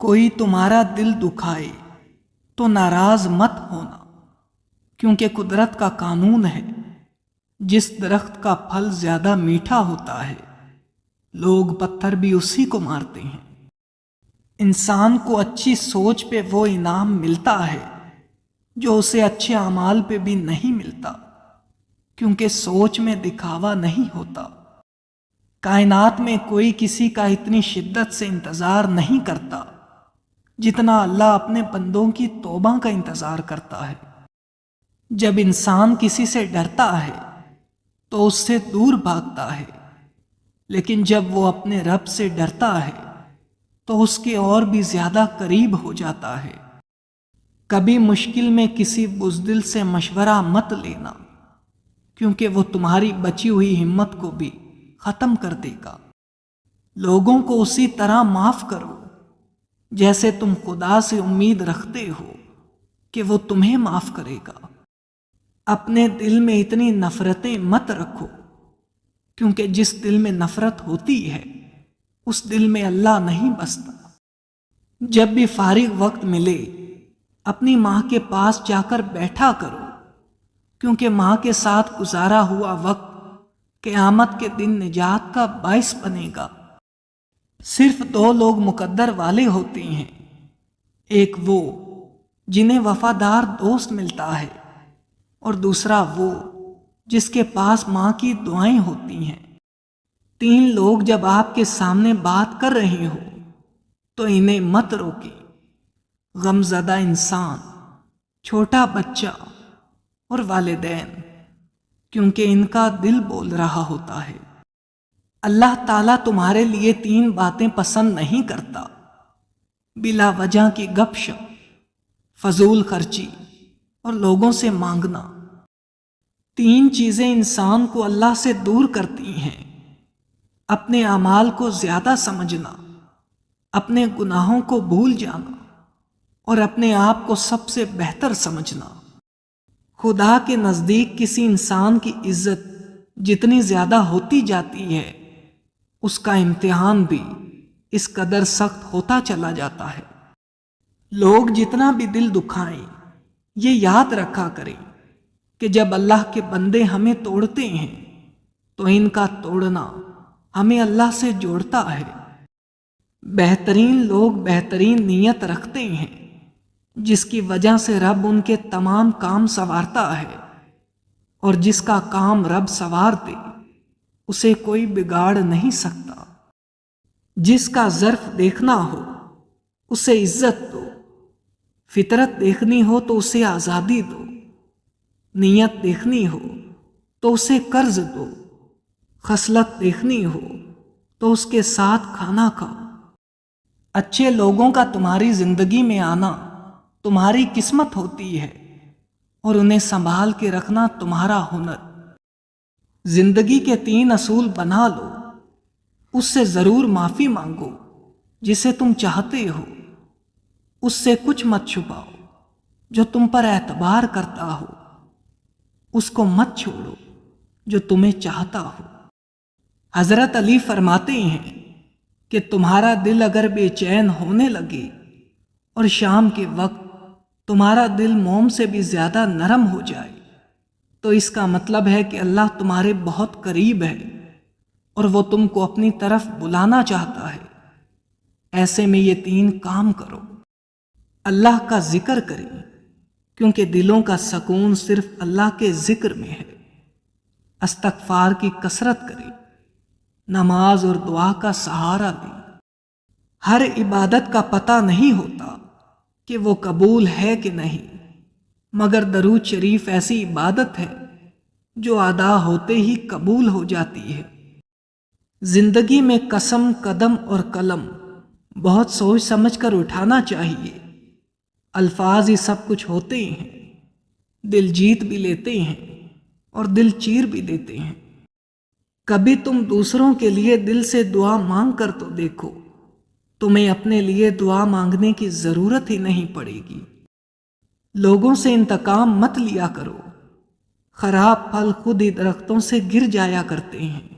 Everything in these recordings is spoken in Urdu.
کوئی تمہارا دل دکھائے تو ناراض مت ہونا، کیونکہ قدرت کا قانون ہے جس درخت کا پھل زیادہ میٹھا ہوتا ہے لوگ پتھر بھی اسی کو مارتے ہیں۔ انسان کو اچھی سوچ پہ وہ انعام ملتا ہے جو اسے اچھے اعمال پہ بھی نہیں ملتا، کیونکہ سوچ میں دکھاوا نہیں ہوتا۔ کائنات میں کوئی کسی کا اتنی شدت سے انتظار نہیں کرتا جتنا اللہ اپنے بندوں کی توبہ کا انتظار کرتا ہے۔ جب انسان کسی سے ڈرتا ہے تو اس سے دور بھاگتا ہے، لیکن جب وہ اپنے رب سے ڈرتا ہے تو اس کے اور بھی زیادہ قریب ہو جاتا ہے۔ کبھی مشکل میں کسی بزدل سے مشورہ مت لینا، کیونکہ وہ تمہاری بچی ہوئی ہمت کو بھی ختم کر دے گا۔ لوگوں کو اسی طرح معاف کرو جیسے تم خدا سے امید رکھتے ہو کہ وہ تمہیں معاف کرے گا۔ اپنے دل میں اتنی نفرتیں مت رکھو، کیونکہ جس دل میں نفرت ہوتی ہے اس دل میں اللہ نہیں بستا۔ جب بھی فارغ وقت ملے اپنی ماں کے پاس جا کر بیٹھا کرو، کیونکہ ماں کے ساتھ گزارا ہوا وقت قیامت کے دن نجات کا باعث بنے گا۔ صرف دو لوگ مقدر والے ہوتے ہیں، ایک وہ جنہیں وفادار دوست ملتا ہے، اور دوسرا وہ جس کے پاس ماں کی دعائیں ہوتی ہیں۔ تین لوگ جب آپ کے سامنے بات کر رہے ہو تو انہیں مت روکیں: غمزدہ انسان، چھوٹا بچہ اور والدین، کیونکہ ان کا دل بول رہا ہوتا ہے۔ اللہ تعالیٰ تمہارے لیے تین باتیں پسند نہیں کرتا: بلا وجہ کی گپ شپ، فضول خرچی اور لوگوں سے مانگنا۔ تین چیزیں انسان کو اللہ سے دور کرتی ہیں: اپنے اعمال کو زیادہ سمجھنا، اپنے گناہوں کو بھول جانا اور اپنے آپ کو سب سے بہتر سمجھنا۔ خدا کے نزدیک کسی انسان کی عزت جتنی زیادہ ہوتی جاتی ہے اس کا امتحان بھی اس قدر سخت ہوتا چلا جاتا ہے۔ لوگ جتنا بھی دل دکھائیں یہ یاد رکھا کریں کہ جب اللہ کے بندے ہمیں توڑتے ہیں تو ان کا توڑنا ہمیں اللہ سے جوڑتا ہے۔ بہترین لوگ بہترین نیت رکھتے ہیں جس کی وجہ سے رب ان کے تمام کام سنوارتا ہے، اور جس کا کام رب سنوار دے اسے کوئی بگاڑ نہیں سکتا۔ جس کا ظرف دیکھنا ہو اسے عزت دو، فطرت دیکھنی ہو تو اسے آزادی دو، نیت دیکھنی ہو تو اسے قرض دو، خصلت دیکھنی ہو تو اس کے ساتھ کھانا کھاؤ۔ اچھے لوگوں کا تمہاری زندگی میں آنا تمہاری قسمت ہوتی ہے، اور انہیں سنبھال کے رکھنا تمہارا ہنر۔ زندگی کے تین اصول بنا لو: اس سے ضرور معافی مانگو جسے تم چاہتے ہو، اس سے کچھ مت چھپاؤ جو تم پر اعتبار کرتا ہو، اس کو مت چھوڑو جو تمہیں چاہتا ہو۔ حضرت علی فرماتے ہیں کہ تمہارا دل اگر بے چین ہونے لگے اور شام کے وقت تمہارا دل موم سے بھی زیادہ نرم ہو جائے تو اس کا مطلب ہے کہ اللہ تمہارے بہت قریب ہے اور وہ تم کو اپنی طرف بلانا چاہتا ہے۔ ایسے میں یہ تین کام کرو: اللہ کا ذکر کریں، کیونکہ دلوں کا سکون صرف اللہ کے ذکر میں ہے۔ استغفار کی کثرت کریں، نماز اور دعا کا سہارا لیں۔ ہر عبادت کا پتہ نہیں ہوتا کہ وہ قبول ہے کہ نہیں، مگر درود شریف ایسی عبادت ہے جو ادا ہوتے ہی قبول ہو جاتی ہے۔ زندگی میں قسم، قدم اور قلم بہت سوچ سمجھ کر اٹھانا چاہیے۔ الفاظ ہی سب کچھ ہوتے ہیں، دل جیت بھی لیتے ہیں اور دل چیر بھی دیتے ہیں۔ کبھی تم دوسروں کے لیے دل سے دعا مانگ کر تو دیکھو، تمہیں اپنے لیے دعا مانگنے کی ضرورت ہی نہیں پڑے گی۔ لوگوں سے انتقام مت لیا کرو، خراب پھل خود ہی درختوں سے گر جایا کرتے ہیں۔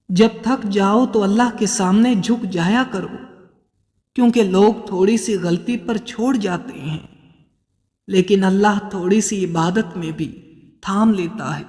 جب تھک جاؤ تو اللہ کے سامنے جھک جایا کرو، کیونکہ لوگ تھوڑی سی غلطی پر چھوڑ جاتے ہیں، لیکن اللہ تھوڑی سی عبادت میں بھی تھام لیتا ہے۔